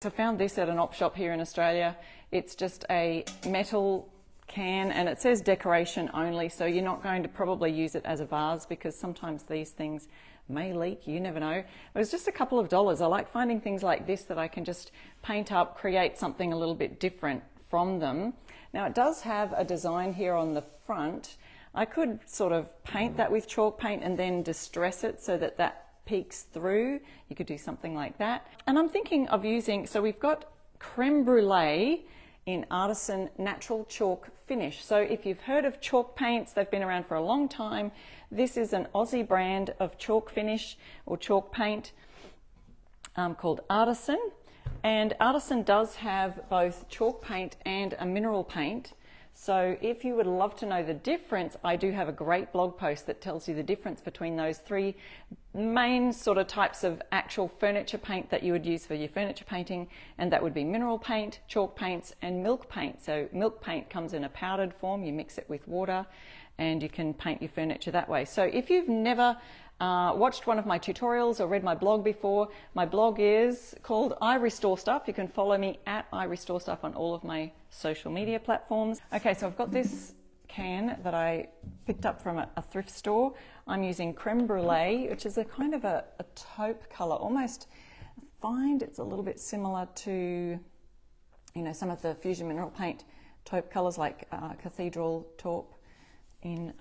I found this at an op shop here in Australia. It's just a metal can and it says decoration only, so you're not going to probably use it as a vase because sometimes these things may leak, you never know. It was just a couple of dollars. I like finding things like this that I can just paint up, create something a little bit different from them. Now it does have a design here on the front. I could sort of paint that with chalk paint and then distress it so that that peeks through. You could do something like that. And I'm thinking of using, so we've got creme brulee in Artisan natural chalk finish. So if you've heard of chalk paints, they've been around for a long time. This is an Aussie brand of chalk finish or chalk paint called Artisan. And Artisan does have both chalk paint and a mineral paint. So if you would love to know the difference, I do have a great blog post that tells you the difference between those three main sort of types of actual furniture paint that you would use for your furniture painting, and that would be mineral paint, chalk paints, and milk paint. So milk paint comes in a powdered form, you mix it with water, and you can paint your furniture that way. So if you've never watched one of my tutorials or read my blog before, my blog is called I Restore Stuff. You can follow me at I Restore Stuff on all of my social media platforms. Okay, so I've got this can that I picked up from a thrift store. I'm using creme brulee, which is a kind of a taupe color, almost. I find it's a little bit similar to, you know, some of the fusion mineral paint taupe colors like cathedral taupe in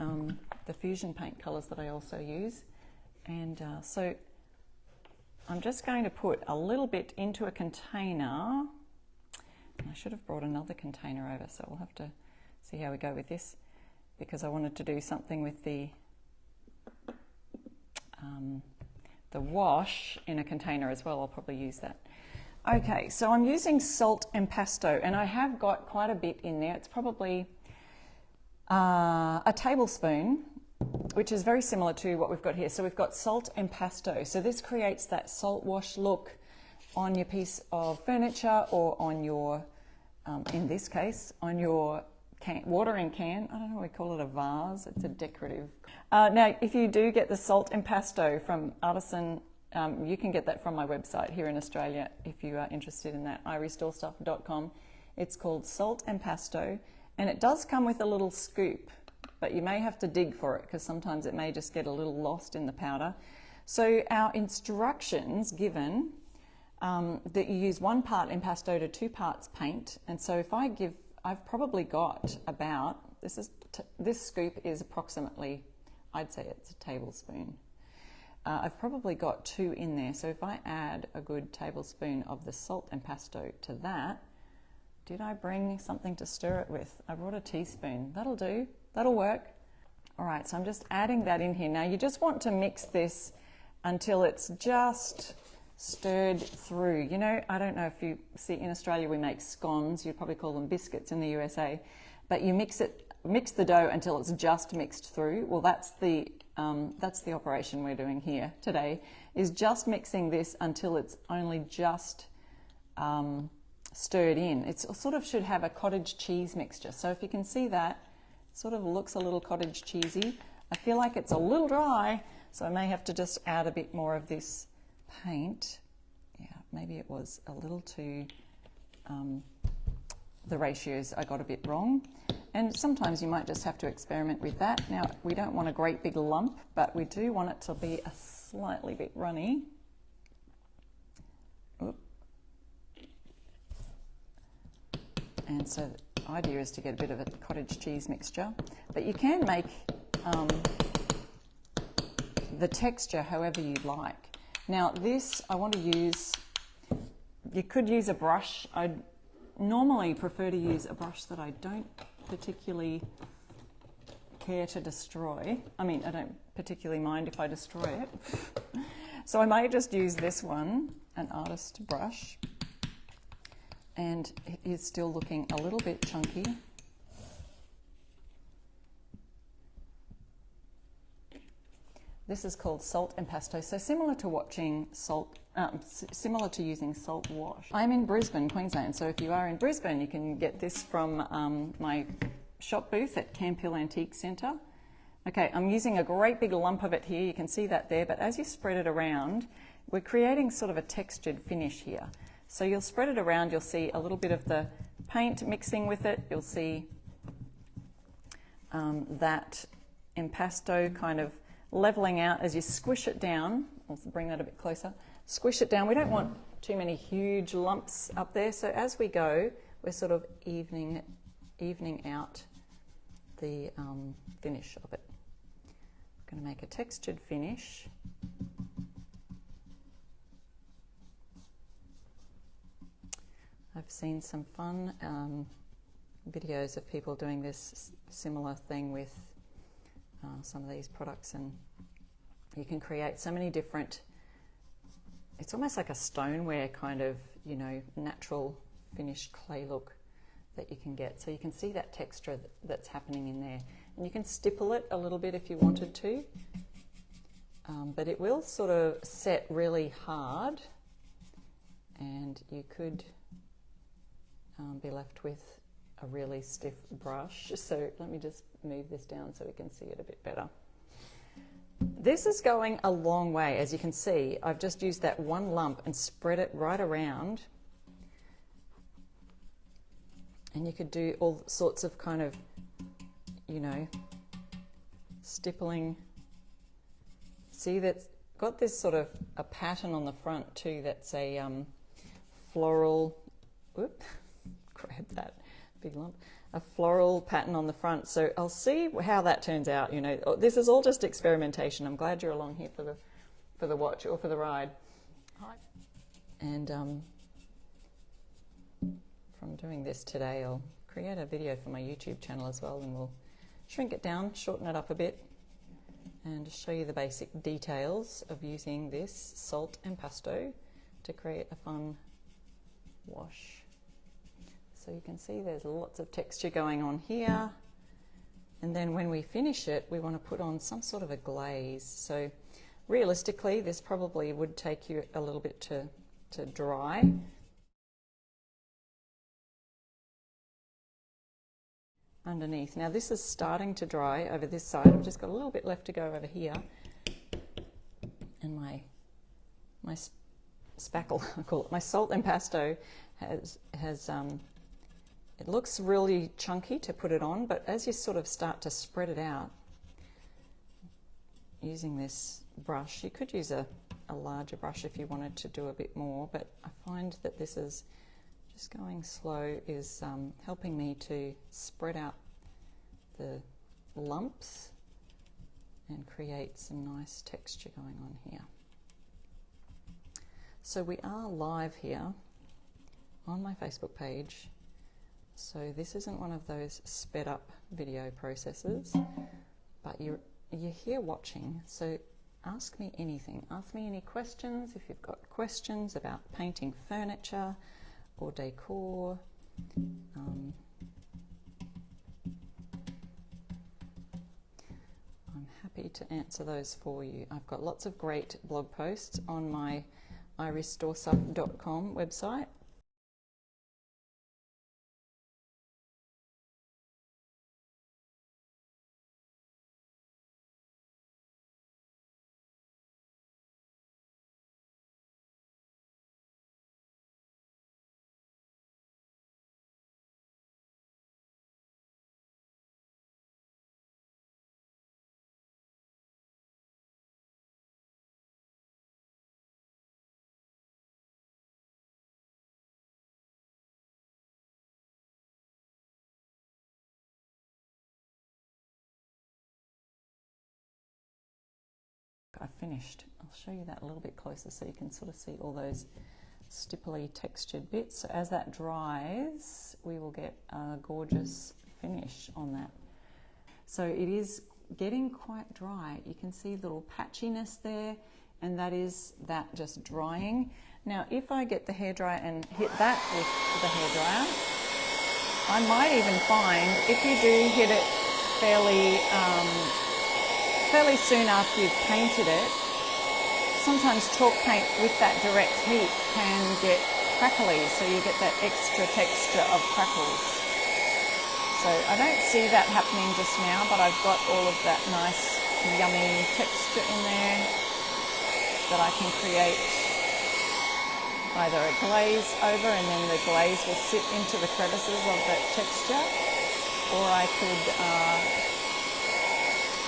the fusion paint colors that I also use. And so I'm just going to put a little bit into a container. I should have brought another container over, so we'll have to see how we go with this, because I wanted to do something with the wash in a container as well. I'll probably use that. Okay, so I'm using salt impasto, and I have got quite a bit in there. It's probably a tablespoon, which is very similar to what we've got here. So we've got salt impasto. So this creates that salt wash look on your piece of furniture or on your, in this case, on your watering can. I don't know, we call it a vase. It's a decorative. Now, if you do get the salt impasto from Artisan, you can get that from my website here in Australia if you are interested in that, irestorestuff.com. It's called salt impasto, and it does come with a little scoop, but you may have to dig for it because sometimes it may just get a little lost in the powder. So our instructions given that you use 1 part impasto to 2 parts paint. And so if I give, I've probably got about, this scoop is approximately, I'd say it's a tablespoon. I've probably got 2 in there. So if I add a good tablespoon of the salt impasto to that, did I bring something to stir it with? I brought a teaspoon. That'll do. That'll work. All right, so I'm just adding that in here. Now you just want to mix this until it's just stirred through. You know, I don't know if you see, in Australia we make scones. You'd probably call them biscuits in the USA. But you mix the dough until it's just mixed through. Well, that's the operation we're doing here today, is just mixing this until it's only just stirred in. It sort of should have a cottage cheese mixture. So if you can see that, it sort of looks a little cottage cheesy. I feel like it's a little dry, so I may have to just add a bit more of this paint. Yeah, maybe it was a little too, the ratios I got a bit wrong. And sometimes you might just have to experiment with that. Now, we don't want a great big lump, but we do want it to be a slightly bit runny. Oop. And so the idea is to get a bit of a cottage cheese mixture, but you can make the texture however you like. Now this, I want to use, you could use a brush. I normally prefer to use a brush that I don't particularly care to destroy. I mean, I don't particularly mind if I destroy it. So I may just use this one, an artist brush. And it is still looking a little bit chunky. This is called salt impasto, so similar to watching salt, similar to using salt wash. I'm in Brisbane, Queensland, so if you are in Brisbane, you can get this from my shop booth at Camp Hill Antique Centre. Okay, I'm using a great big lump of it here. You can see that there, but as you spread it around, we're creating sort of a textured finish here. So you'll spread it around, you'll see a little bit of the paint mixing with it, you'll see that impasto kind of leveling out as you squish it down. I'll bring that a bit closer. Squish it down. We don't want too many huge lumps up there, so as we go, we're sort of evening out the finish of it. I'm going to make a textured finish. I've seen some fun videos of people doing this similar thing with some of these products, and you can create so many different, it's almost like a stoneware kind of, you know, natural finished clay look that you can get. So you can see that texture that's happening in there, and you can stipple it a little bit if you wanted to, but it will sort of set really hard, and you could be left with a really stiff brush. So let me just move this down so we can see it a bit better. This is going a long way. As you can see, I've just used that one lump and spread it right around. And you could do all sorts of kind of, you know, stippling. See, that's got this sort of a pattern on the front too, that's a floral, whoop, grab that big lump, a floral pattern on the front. So I'll see how that turns out. You know, this is all just experimentation. I'm glad you're along here for the watch or for the ride. And from doing this today, I'll create a video for my YouTube channel as well, and we'll shrink it down, shorten it up a bit, and show you the basic details of using this salt impasto to create a fun wash. So you can see there's lots of texture going on here, and then when we finish it, we want to put on some sort of a glaze. So realistically, this probably would take you a little bit to dry. Underneath. Now this is starting to dry over this side. I've just got a little bit left to go over here, and my spackle, I call it, my salt impasto has it looks really chunky to put it on, but as you sort of start to spread it out using this brush, you could use a larger brush if you wanted to do a bit more, but I find that this is just going slow is helping me to spread out the lumps and create some nice texture going on here. So we are live here on my Facebook page. So this isn't one of those sped up video processes, but you're here watching, so ask me anything. Ask me any questions if you've got questions about painting furniture or decor. I'm happy to answer those for you. I've got lots of great blog posts on my iRestoreSuff.com website. I've finished. I'll show you that a little bit closer so you can sort of see all those stipply textured bits. So as that dries, we will get a gorgeous finish on that. So it is getting quite dry. You can see little patchiness there, and that is that just drying. Now if I get the hairdryer and hit that with the hairdryer, I might even find if you do hit it fairly soon after you've painted it, sometimes chalk paint with that direct heat can get crackly, so you get that extra texture of crackles. So I don't see that happening just now, but I've got all of that nice yummy texture in there that I can create either a glaze over and then the glaze will sit into the crevices of that texture, or I could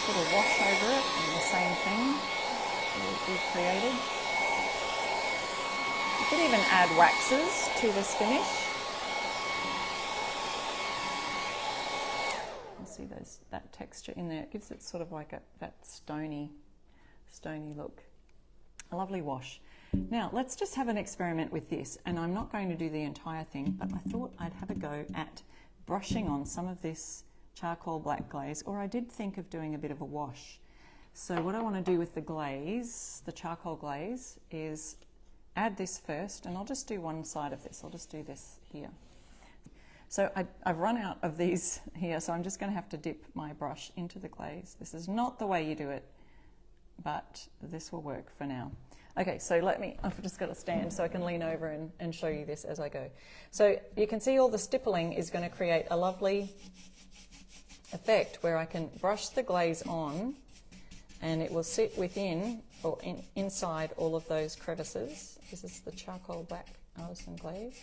put a wash over it and the same thing we created. You could even add waxes to this finish. You see that texture in there. It gives it sort of like that stony look. A lovely wash. Now let's just have an experiment with this, and I'm not going to do the entire thing, but I thought I'd have a go at brushing on some of this charcoal black glaze, or I did think of doing a bit of a wash. So what I want to do with the glaze, the charcoal glaze, is add this first, and I'll just do one side of this. I'll just do this here. So I've run out of these here, so I'm just going to have to dip my brush into the glaze. This is not the way you do it, but this will work for now. Okay, so I've just got to stand so I can lean over and show you this as I go. So you can see all the stippling is going to create a lovely effect where I can brush the glaze on and it will sit within or inside all of those crevices. This is the charcoal black Artisan glaze.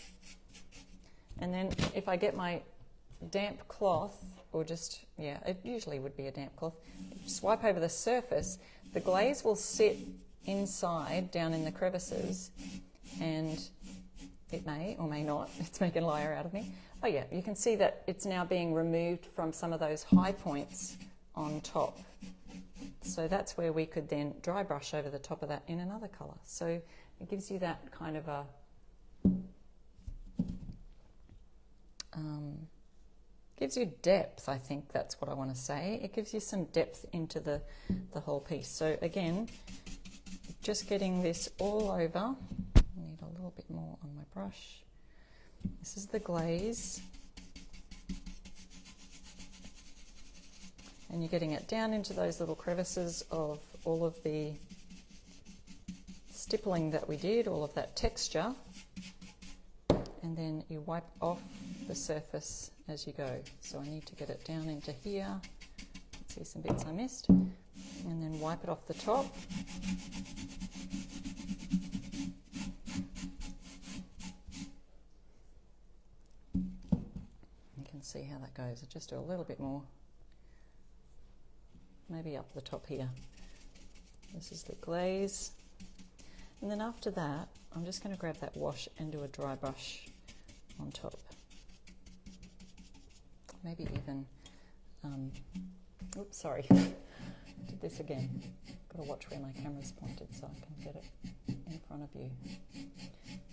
And then if I get my damp cloth, or just, yeah, it usually would be a damp cloth, just wipe over the surface, the glaze will sit inside down in the crevices, and it may or may not, it's making a liar out of me. Oh yeah, you can see that it's now being removed from some of those high points on top. So that's where we could then dry brush over the top of that in another colour. So it gives you that kind of a gives you depth, I think that's what I want to say. It gives you some depth into the whole piece. So again, just getting this all over. I need a little bit more on my brush. This is the glaze. And you're getting it down into those little crevices of all of the stippling that we did, all of that texture. And then you wipe off the surface as you go. So I need to get it down into here. Let's see some bits I missed. And then wipe it off the top. You can see how that goes. I'll just do a little bit more. Maybe up the top here. This is the glaze. And then after that, I'm just going to grab that wash and do a dry brush on top. Maybe even, oops, sorry, did this again. Got to watch where my camera's pointed so I can get it in front of you.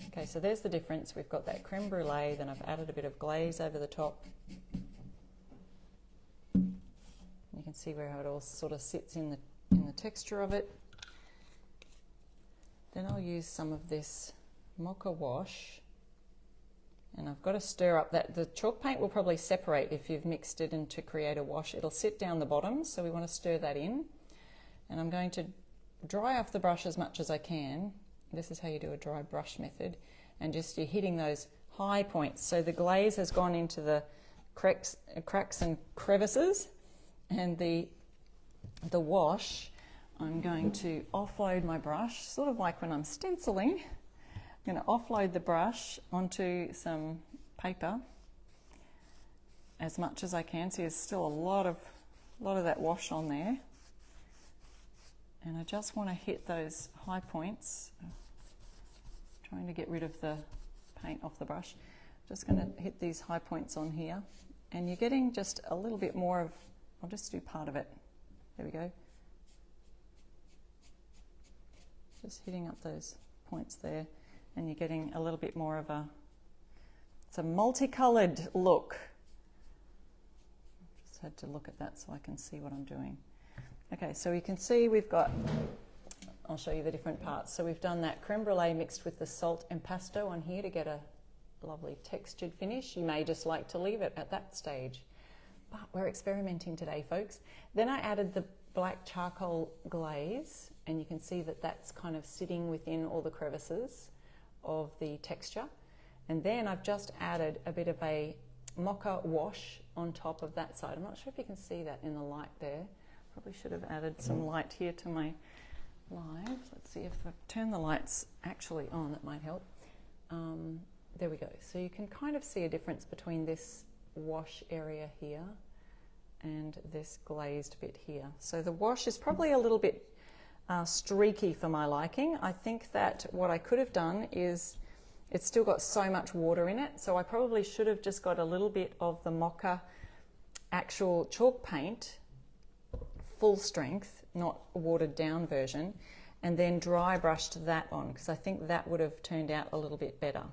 Okay, so there's the difference. We've got that creme brulee, then I've added a bit of glaze over the top. You can see where it all sort of sits in the texture of it. Then I'll use some of this mocha wash, and I've got to stir up that. The chalk paint will probably separate if you've mixed it in to create a wash. It'll sit down the bottom, so we want to stir that in. And I'm going to dry off the brush as much as I can. This is how you do a dry brush method, and just you're hitting those high points. So the glaze has gone into the cracks and crevices, and the wash, I'm going to offload my brush, sort of like when I'm stenciling. I'm going to offload the brush onto some paper as much as I can. See, there's still a lot of that wash on there. And I just want to hit those high points. Trying to get rid of the paint off the brush. Just going to hit these high points on here. And you're getting just a little bit more of, I'll just do part of it. There we go. Just hitting up those points there, and you're getting a little bit more of it's a multicoloured look. Just had to look at that so I can see what I'm doing. Okay, so you can see we've got, I'll show you the different parts. So we've done that creme brulee mixed with the salt impasto on here to get a lovely textured finish. You may just like to leave it at that stage, but we're experimenting today, folks. Then I added the black charcoal glaze, and you can see that that's kind of sitting within all the crevices of the texture. And then I've just added a bit of a mocha wash on top of that side. I'm not sure if you can see that in the light there. Probably should have added some light here to my live. Let's see if I turn the lights actually on, that might help. there we go. So you can kind of see a difference between this wash area here and this glazed bit here. So the wash is probably a little bit streaky for my liking. I think that what I could have done is, it's still got so much water in it, so I probably should have just got a little bit of the Mocha actual chalk paint, full strength, not a watered down version, and then dry brushed that on, because I think that would have turned out a little bit better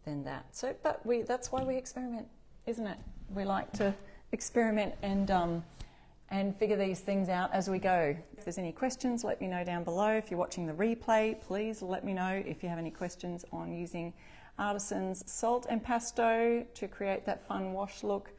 than that. So, but that's why we experiment, isn't it? We like to experiment and figure these things out as we go. If there's any questions, let me know down below. If you're watching the replay, please let me know if you have any questions on using Artisan's Salt Impasto to create that fun wash look.